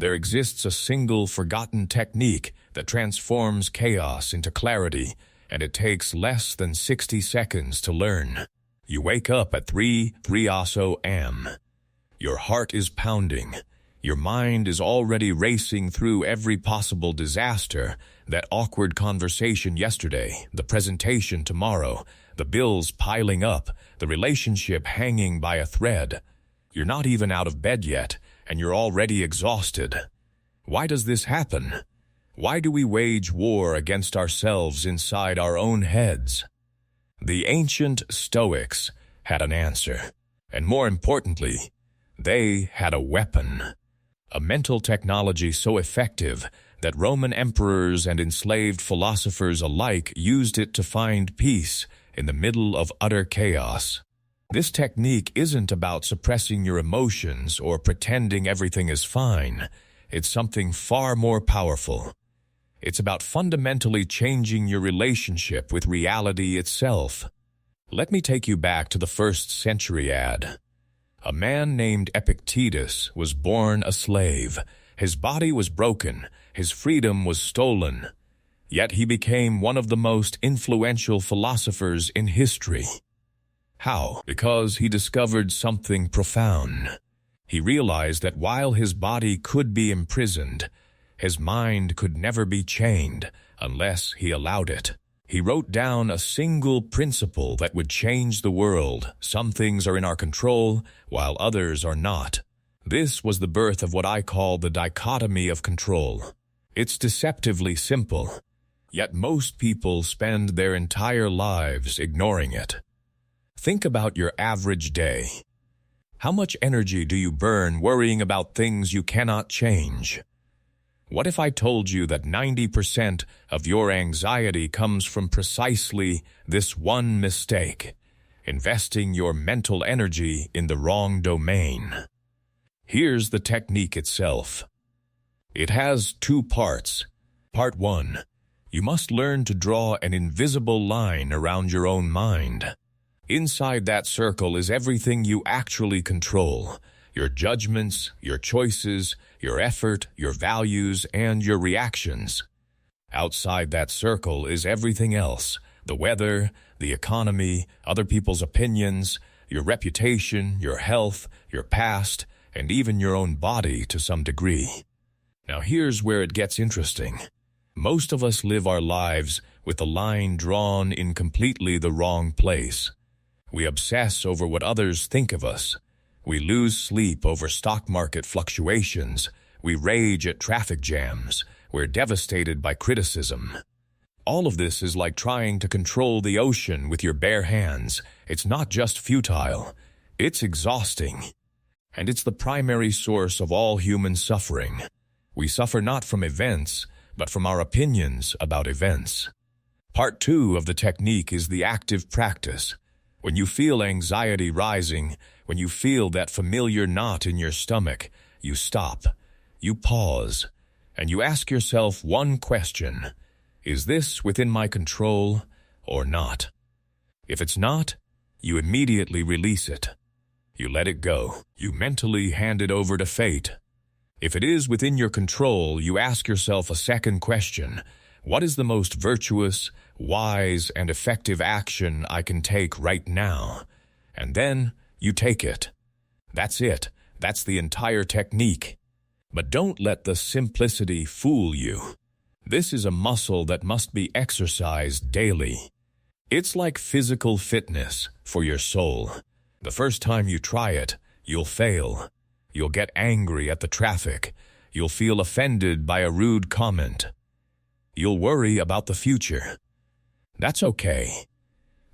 there exists a single forgotten technique that transforms chaos into clarity, and it takes less than 60 seconds to learn. You wake up at 3:03 am. Your heart is pounding. Your mind is already racing through every possible disaster, that awkward conversation yesterday, the presentation tomorrow, the bills piling up, the relationship hanging by a thread. You're not even out of bed yet, and you're already exhausted. Why does this happen? Why do we wage war against ourselves inside our own heads? The ancient Stoics had an answer, and more importantly, they had a weapon. A mental technology so effective that Roman emperors and enslaved philosophers alike used it to find peace in the middle of utter chaos. This technique isn't about suppressing your emotions or pretending everything is fine. It's something far more powerful. It's about fundamentally changing your relationship with reality itself. Let me take you back to the 1st century AD. A man named Epictetus was born a slave. His body was broken. His freedom was stolen. Yet he became one of the most influential philosophers in history. How? Because he discovered something profound. He realized that while his body could be imprisoned, his mind could never be chained unless he allowed it. He wrote down a single principle that would change the world. Some things are in our control, while others are not. This was the birth of what I call the dichotomy of control. It's deceptively simple, yet most people spend their entire lives ignoring it. Think about your average day. How much energy do you burn worrying about things you cannot change? What if I told you that 90% of your anxiety comes from precisely this one mistake, investing your mental energy in the wrong domain? Here's the technique itself. It has 2 parts. Part 1. You must learn to draw an invisible line around your own mind. Inside that circle is everything you actually control. Your judgments, your choices, your effort, your values, and your reactions. Outside that circle is everything else: the weather, the economy, other people's opinions, your reputation, your health, your past, and even your own body to some degree. Now here's where it gets interesting. Most of us live our lives with the line drawn in completely the wrong place. We obsess over what others think of us. We lose sleep over stock market fluctuations. We rage at traffic jams. We're devastated by criticism. All of this is like trying to control the ocean with your bare hands. It's not just futile. It's exhausting. And it's the primary source of all human suffering. We suffer not from events, but from our opinions about events. Part 2 of the technique is the active practice. When you feel anxiety rising, when you feel that familiar knot in your stomach, you stop, you pause, and you ask yourself one question: is this within my control or not? If it's not, you immediately release it. You let it go. You mentally hand it over to fate. If it is within your control, you ask yourself a second question: what is the most virtuous, wise, and effective action I can take right now? And then you take it. That's it. That's the entire technique. But don't let the simplicity fool you. This is a muscle that must be exercised daily. It's like physical fitness for your soul. The first time you try it, you'll fail. You'll get angry at the traffic. You'll feel offended by a rude comment. You'll worry about the future. That's okay.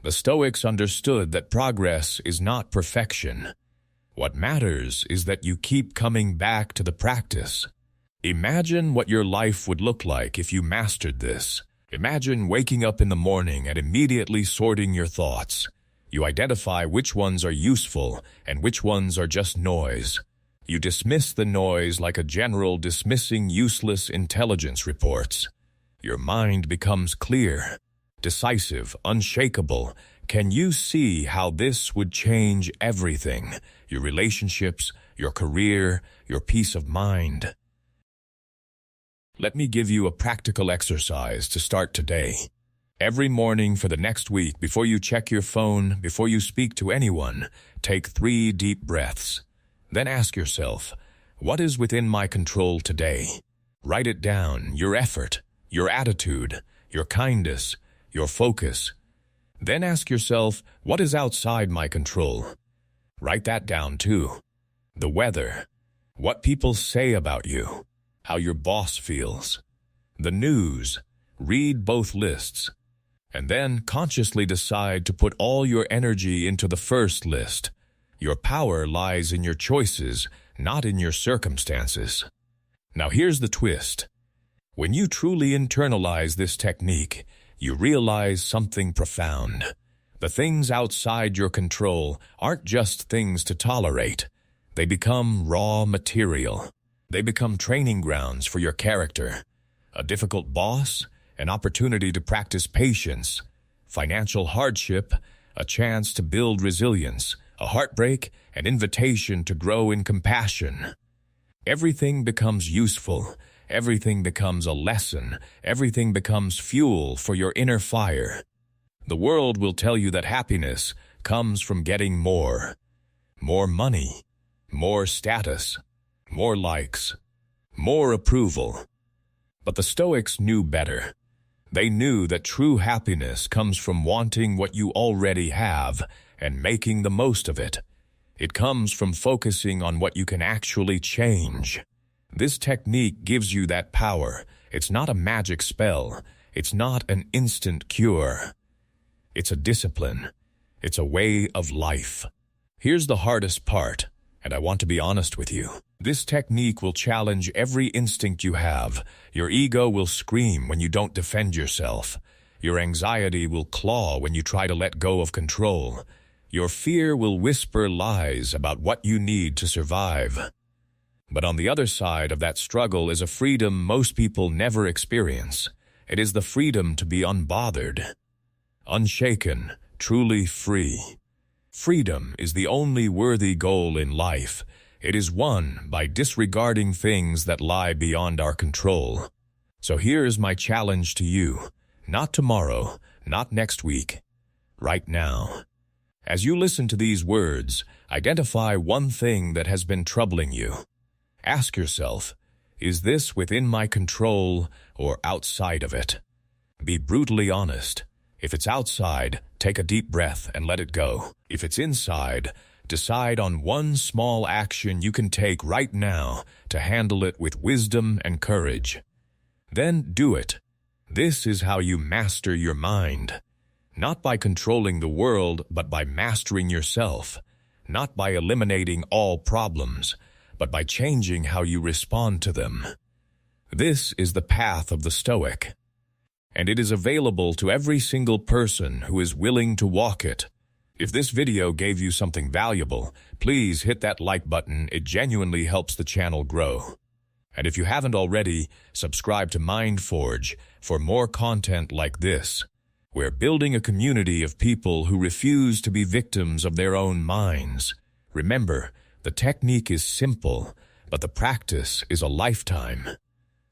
The Stoics understood that progress is not perfection. What matters is that you keep coming back to the practice. Imagine what your life would look like if you mastered this. Imagine waking up in the morning and immediately sorting your thoughts. You identify which ones are useful and which ones are just noise. You dismiss the noise like a general dismissing useless intelligence reports. Your mind becomes clear, decisive, unshakable. Can you see how this would change everything? Your relationships, your career, your peace of mind. Let me give you a practical exercise to start today. Every morning for the next week, before you check your phone, before you speak to anyone, take 3 deep breaths. Then ask yourself, what is within my control today? Write it down, your effort, your attitude, your kindness, your focus. Then ask yourself, what is outside my control? Write that down too. The weather, what people say about you, how your boss feels, the news. Read both lists. And then consciously decide to put all your energy into the first list. Your power lies in your choices, not in your circumstances. Now here's the twist. When you truly internalize this technique, you realize something profound. The things outside your control aren't just things to tolerate. They become raw material. They become training grounds for your character. A difficult boss, an opportunity to practice patience, financial hardship, a chance to build resilience, a heartbreak, an invitation to grow in compassion. Everything becomes useful, everything becomes a lesson, everything becomes fuel for your inner fire. The world will tell you that happiness comes from getting more. More money, more status, more likes, more approval. But the Stoics knew better. They knew that true happiness comes from wanting what you already have and making the most of it. It comes from focusing on what you can actually change. This technique gives you that power. It's not a magic spell. It's not an instant cure. It's a discipline. It's a way of life. Here's the hardest part, and I want to be honest with you. This technique will challenge every instinct you have. Your ego will scream when you don't defend yourself. Your anxiety will claw when you try to let go of control. Your fear will whisper lies about what you need to survive. But on the other side of that struggle is a freedom most people never experience. It is the freedom to be unbothered, unshaken, truly free. Freedom is the only worthy goal in life. It is won by disregarding things that lie beyond our control. So here is my challenge to you. Not tomorrow, not next week. Right now. As you listen to these words, identify one thing that has been troubling you. Ask yourself, is this within my control or outside of it? Be brutally honest. If it's outside, take a deep breath and let it go. If it's inside, decide on one small action you can take right now to handle it with wisdom and courage. Then do it. This is how you master your mind. Not by controlling the world, but by mastering yourself. Not by eliminating all problems, but by changing how you respond to them. This is the path of the Stoic, and it is available to every single person who is willing to walk it. If this video gave you something valuable, please hit that like button. It genuinely helps the channel grow. And if you haven't already, subscribe to MindForge for more content like this. We're building a community of people who refuse to be victims of their own minds. Remember, the technique is simple, but the practice is a lifetime.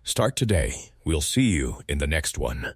Start today. We'll see you in the next one.